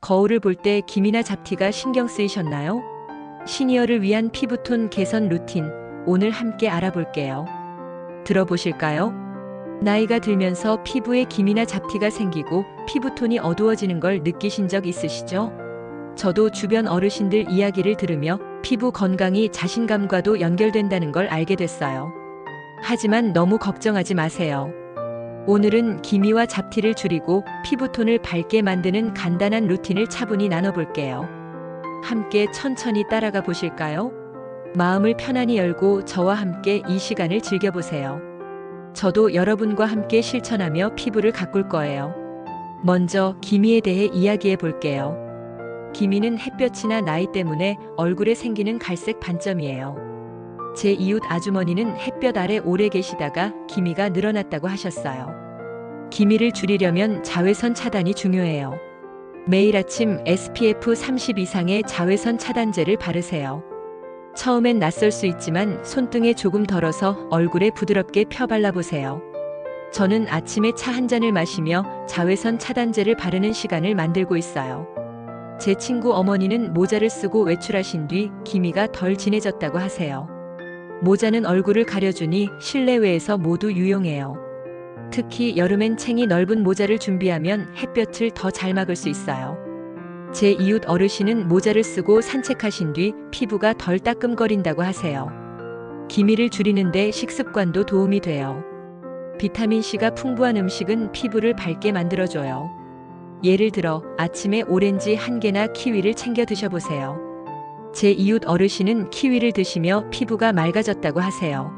거울을 볼 때 기미나 잡티가 신경 쓰이셨나요? 시니어를 위한 피부톤 개선 루틴, 오늘 함께 알아볼게요. 들어보실까요? 나이가 들면서 피부에 기미나 잡티가 생기고 피부톤이 어두워지는 걸 느끼신 적 있으시죠? 저도 주변 어르신들 이야기를 들으며 피부 건강이 자신감과도 연결된다는 걸 알게 됐어요. 하지만 너무 걱정하지 마세요. 오늘은 기미와 잡티를 줄이고 피부톤을 밝게 만드는 간단한 루틴을 차분히 나눠볼게요. 함께 천천히 따라가 보실까요? 마음을 편안히 열고 저와 함께 이 시간을 즐겨보세요. 저도 여러분과 함께 실천하며 피부를 가꿀 거예요. 먼저 기미에 대해 이야기해 볼게요. 기미는 햇볕이나 나이 때문에 얼굴에 생기는 갈색 반점이에요. 제 이웃 아주머니는 햇볕 아래 오래 계시다가 기미가 늘어났다고 하셨어요. 기미를 줄이려면 자외선 차단이 중요해요. 매일 아침 SPF 30 이상의 자외선 차단제를 바르세요. 처음엔 낯설 수 있지만 손등에 조금 덜어서 얼굴에 부드럽게 펴 발라보세요. 저는 아침에 차 한 잔을 마시며 자외선 차단제를 바르는 시간을 만들고 있어요. 제 친구 어머니는 모자를 쓰고 외출하신 뒤 기미가 덜 진해졌다고 하세요. 모자는 얼굴을 가려주니 실내외에서 모두 유용해요. 특히 여름엔 챙이 넓은 모자를 준비하면 햇볕을 더 잘 막을 수 있어요. 제 이웃 어르신은 모자를 쓰고 산책하신 뒤 피부가 덜 따끔거린다고 하세요. 기미를 줄이는데 식습관도 도움이 돼요. 비타민C가 풍부한 음식은 피부를 밝게 만들어줘요. 예를 들어 아침에 오렌지 한 개나 키위를 챙겨 드셔보세요. 제 이웃 어르신은 키위를 드시며 피부가 맑아졌다고 하세요.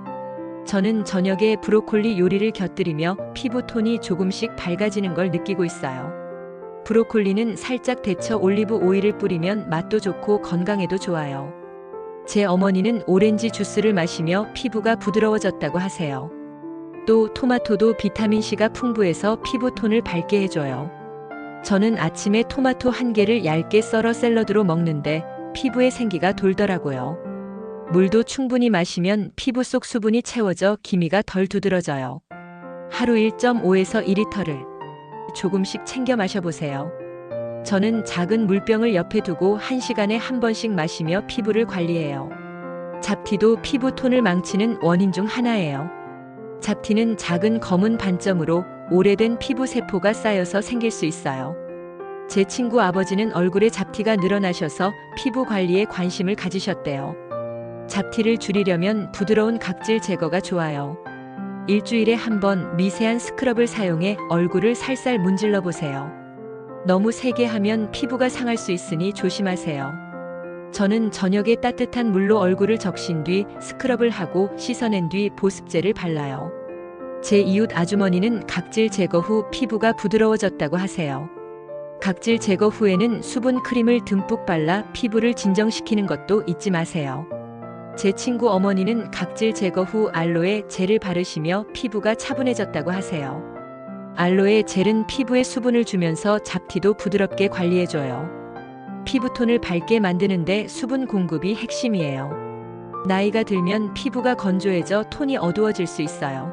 저는 저녁에 브로콜리 요리를 곁들이며 피부톤이 조금씩 밝아지는 걸 느끼고 있어요. 브로콜리는 살짝 데쳐 올리브 오일을 뿌리면 맛도 좋고 건강에도 좋아요. 제 어머니는 오렌지 주스를 마시며 피부가 부드러워졌다고 하세요. 또 토마토도 비타민C가 풍부해서 피부톤을 밝게 해줘요. 저는 아침에 토마토 한 개를 얇게 썰어 샐러드로 먹는데 피부에 생기가 돌더라고요. 물도 충분히 마시면 피부 속 수분이 채워져 기미가 덜 두드러져요. 하루 1.5에서 2리터를 조금씩 챙겨 마셔보세요. 저는 작은 물병을 옆에 두고 1시간에 한 번씩 마시며 피부를 관리해요. 잡티도 피부톤을 망치는 원인 중 하나예요. 잡티는 작은 검은 반점으로 오래된 피부 세포가 쌓여서 생길 수 있어요. 제 친구 아버지는 얼굴에 잡티가 늘어나셔서 피부 관리에 관심을 가지셨대요. 잡티를 줄이려면 부드러운 각질 제거가 좋아요. 일주일에 한 번 미세한 스크럽을 사용해 얼굴을 살살 문질러 보세요. 너무 세게 하면 피부가 상할 수 있으니 조심하세요. 저는 저녁에 따뜻한 물로 얼굴을 적신 뒤 스크럽을 하고 씻어낸 뒤 보습제를 발라요. 제 이웃 아주머니는 각질 제거 후 피부가 부드러워졌다고 하세요. 각질 제거 후에는 수분 크림을 듬뿍 발라 피부를 진정시키는 것도 잊지 마세요. 제 친구 어머니는 각질 제거 후 알로에 젤을 바르시며 피부가 차분해졌다고 하세요. 알로에 젤은 피부에 수분을 주면서 잡티도 부드럽게 관리해줘요. 피부톤을 밝게 만드는데 수분 공급이 핵심이에요. 나이가 들면 피부가 건조해져 톤이 어두워질 수 있어요.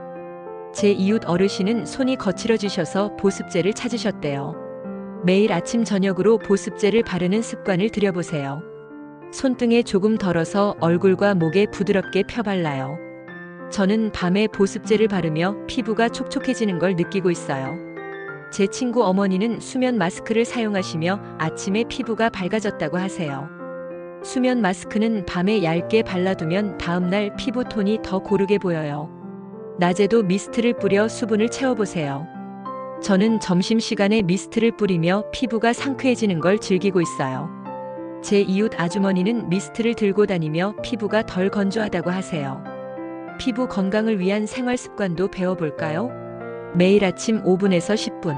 제 이웃 어르신은 손이 거칠어지셔서 보습제를 찾으셨대요. 매일 아침 저녁으로 보습제를 바르는 습관을 들여보세요. 손등에 조금 덜어서 얼굴과 목에 부드럽게 펴발라요. 저는 밤에 보습제를 바르며 피부가 촉촉해지는 걸 느끼고 있어요. 제 친구 어머니는 수면 마스크를 사용하시며 아침에 피부가 밝아졌다고 하세요. 수면 마스크는 밤에 얇게 발라두면 다음날 피부톤이 더 고르게 보여요. 낮에도 미스트를 뿌려 수분을 채워보세요. 저는 점심시간에 미스트를 뿌리며 피부가 상쾌해지는 걸 즐기고 있어요. 제 이웃 아주머니는 미스트를 들고 다니며 피부가 덜 건조하다고 하세요. 피부 건강을 위한 생활 습관도 배워볼까요? 매일 아침 5분에서 10분.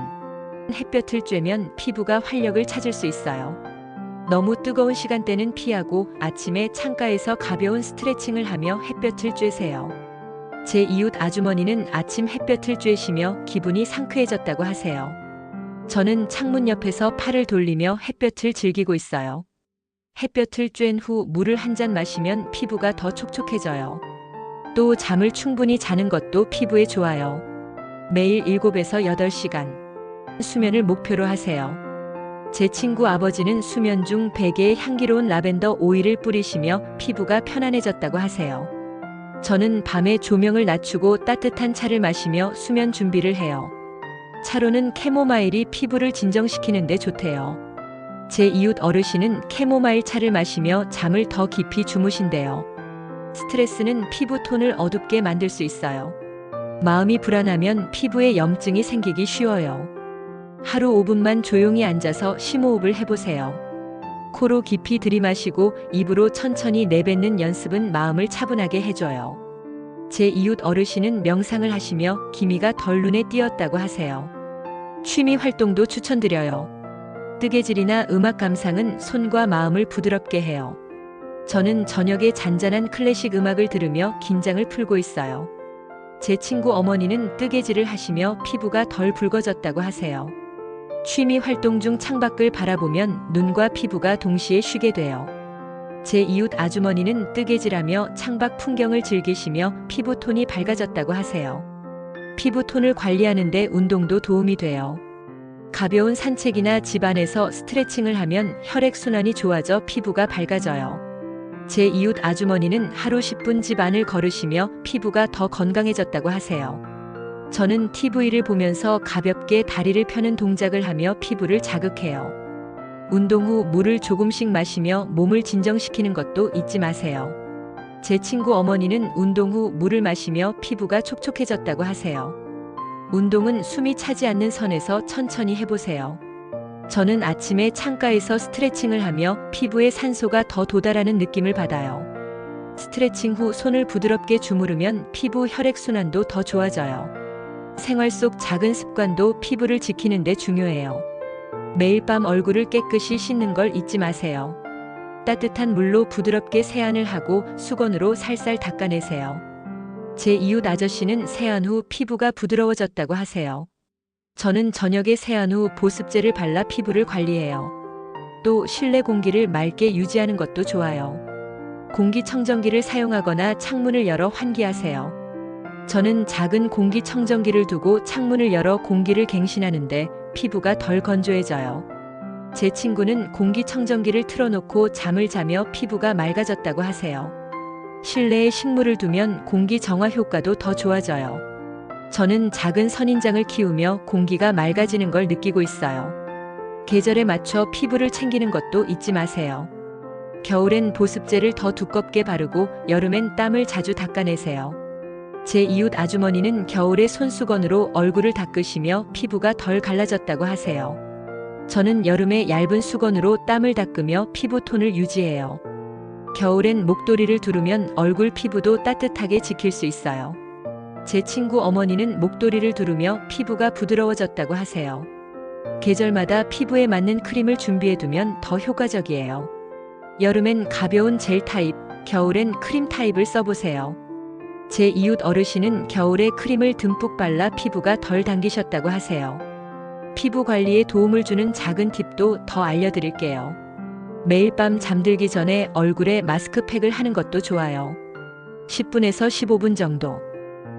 햇볕을 쬐면 피부가 활력을 찾을 수 있어요. 너무 뜨거운 시간대는 피하고 아침에 창가에서 가벼운 스트레칭을 하며 햇볕을 쬐세요. 제 이웃 아주머니는 아침 햇볕을 쬐시며 기분이 상쾌해졌다고 하세요. 저는 창문 옆에서 팔을 돌리며 햇볕을 즐기고 있어요. 햇볕을 쬐은 후 물을 한 잔 마시면 피부가 더 촉촉해져요. 또 잠을 충분히 자는 것도 피부에 좋아요. 매일 7에서 8시간 수면을 목표로 하세요. 제 친구 아버지는 수면 중 베개에 향기로운 라벤더 오일을 뿌리시며 피부가 편안해졌다고 하세요. 저는 밤에 조명을 낮추고 따뜻한 차를 마시며 수면 준비를 해요. 차로는 캐모마일이 피부를 진정시키는 데 좋대요. 제 이웃 어르신은 캐모마일 차를 마시며 잠을 더 깊이 주무신대요. 스트레스는 피부 톤을 어둡게 만들 수 있어요. 마음이 불안하면 피부에 염증이 생기기 쉬워요. 하루 5분만 조용히 앉아서 심호흡을 해보세요. 코로 깊이 들이마시고 입으로 천천히 내뱉는 연습은 마음을 차분하게 해줘요. 제 이웃 어르신은 명상을 하시며 기미가 덜 눈에 띄었다고 하세요. 취미 활동도 추천드려요. 뜨개질이나 음악 감상은 손과 마음을 부드럽게 해요. 저는 저녁에 잔잔한 클래식 음악을 들으며 긴장을 풀고 있어요. 제 친구 어머니는 뜨개질을 하시며 피부가 덜 붉어졌다고 하세요. 취미 활동 중 창밖을 바라보면 눈과 피부가 동시에 쉬게 돼요. 제 이웃 아주머니는 뜨개질하며 창밖 풍경을 즐기시며 피부톤이 밝아졌다고 하세요. 피부톤을 관리하는 데 운동도 도움이 돼요. 가벼운 산책이나 집안에서 스트레칭을 하면 혈액순환이 좋아져 피부가 밝아져요. 제 이웃 아주머니는 하루 10분 집 안을 걸으시며 피부가 더 건강해졌다고 하세요. 저는 TV를 보면서 가볍게 다리를 펴는 동작을 하며 피부를 자극해요. 운동 후 물을 조금씩 마시며 몸을 진정시키는 것도 잊지 마세요. 제 친구 어머니는 운동 후 물을 마시며 피부가 촉촉해졌다고 하세요. 운동은 숨이 차지 않는 선에서 천천히 해보세요. 저는 아침에 창가에서 스트레칭을 하며 피부에 산소가 더 도달하는 느낌을 받아요. 스트레칭 후 손을 부드럽게 주무르면 피부 혈액순환도 더 좋아져요. 생활 속 작은 습관도 피부를 지키는 데 중요해요. 매일 밤 얼굴을 깨끗이 씻는 걸 잊지 마세요. 따뜻한 물로 부드럽게 세안을 하고 수건으로 살살 닦아내세요. 제 이웃 아저씨는 세안 후 피부가 부드러워졌다고 하세요. 저는 저녁에 세안 후 보습제를 발라 피부를 관리해요. 또 실내 공기를 맑게 유지하는 것도 좋아요. 공기청정기를 사용하거나 창문을 열어 환기하세요. 저는 작은 공기청정기를 두고 창문을 열어 공기를 갱신하는데 피부가 덜 건조해져요. 제 친구는 공기청정기를 틀어놓고 잠을 자며 피부가 맑아졌다고 하세요. 실내에 식물을 두면 공기 정화 효과도 더 좋아져요. 저는 작은 선인장을 키우며 공기가 맑아지는 걸 느끼고 있어요. 계절에 맞춰 피부를 챙기는 것도 잊지 마세요. 겨울엔 보습제를 더 두껍게 바르고 여름엔 땀을 자주 닦아내세요. 제 이웃 아주머니는 겨울에 손수건으로 얼굴을 닦으시며 피부가 덜 갈라졌다고 하세요. 저는 여름에 얇은 수건으로 땀을 닦으며 피부톤을 유지해요. 겨울엔 목도리를 두르면 얼굴 피부도 따뜻하게 지킬 수 있어요. 제 친구 어머니는 목도리를 두르며 피부가 부드러워졌다고 하세요. 계절마다 피부에 맞는 크림을 준비해두면 더 효과적이에요. 여름엔 가벼운 젤 타입, 겨울엔 크림 타입을 써보세요. 제 이웃 어르신은 겨울에 크림을 듬뿍 발라 피부가 덜 당기셨다고 하세요. 피부 관리에 도움을 주는 작은 팁도 더 알려드릴게요. 매일 밤 잠들기 전에 얼굴에 마스크팩을 하는 것도 좋아요. 10분에서 15분 정도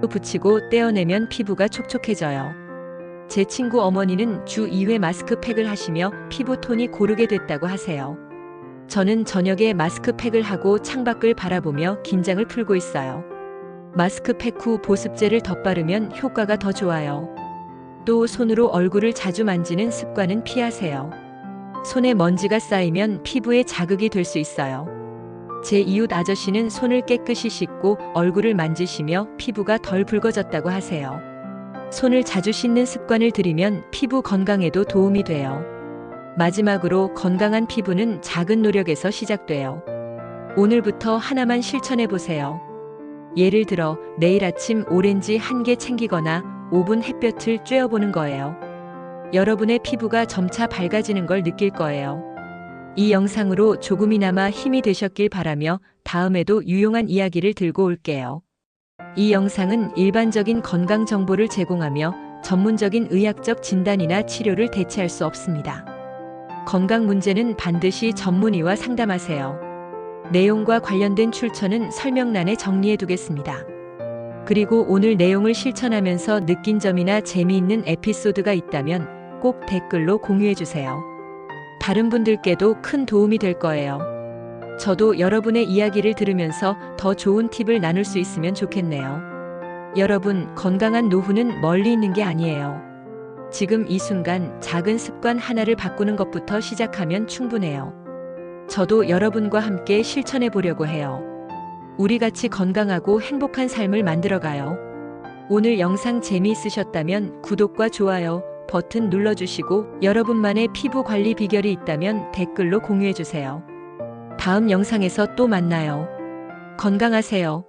붙이고 떼어내면 피부가 촉촉해져요. 제 친구 어머니는 주 2회 마스크팩을 하시며 피부톤이 고르게 됐다고 하세요. 저는 저녁에 마스크팩을 하고 창밖을 바라보며 긴장을 풀고 있어요. 마스크팩 후 보습제를 덧바르면 효과가 더 좋아요. 또 손으로 얼굴을 자주 만지는 습관은 피하세요. 손에 먼지가 쌓이면 피부에 자극이 될 수 있어요. 제 이웃 아저씨는 손을 깨끗이 씻고 얼굴을 만지시며 피부가 덜 붉어졌다고 하세요. 손을 자주 씻는 습관을 들이면 피부 건강에도 도움이 돼요. 마지막으로 건강한 피부는 작은 노력에서 시작돼요. 오늘부터 하나만 실천해 보세요. 예를 들어 내일 아침 오렌지 한 개 챙기거나 5분 햇볕을 쬐어보는 거예요. 여러분의 피부가 점차 밝아지는 걸 느낄 거예요. 이 영상으로 조금이나마 힘이 되셨길 바라며 다음에도 유용한 이야기를 들고 올게요. 이 영상은 일반적인 건강 정보를 제공하며 전문적인 의학적 진단이나 치료를 대체할 수 없습니다. 건강 문제는 반드시 전문의와 상담하세요. 내용과 관련된 출처는 설명란에 정리해 두겠습니다. 그리고 오늘 내용을 실천하면서 느낀 점이나 재미있는 에피소드가 있다면 꼭 댓글로 공유해 주세요. 다른 분들께도 큰 도움이 될 거예요. 저도 여러분의 이야기를 들으면서 더 좋은 팁을 나눌 수 있으면 좋겠네요. 여러분, 건강한 노후는 멀리 있는 게 아니에요. 지금 이 순간 작은 습관 하나를 바꾸는 것부터 시작하면 충분해요. 저도 여러분과 함께 실천해 보려고 해요. 우리 같이 건강하고 행복한 삶을 만들어가요. 오늘 영상 재미있으셨다면 구독과 좋아요 버튼 눌러주시고 여러분만의 피부 관리 비결이 있다면 댓글로 공유해주세요. 다음 영상에서 또 만나요. 건강하세요.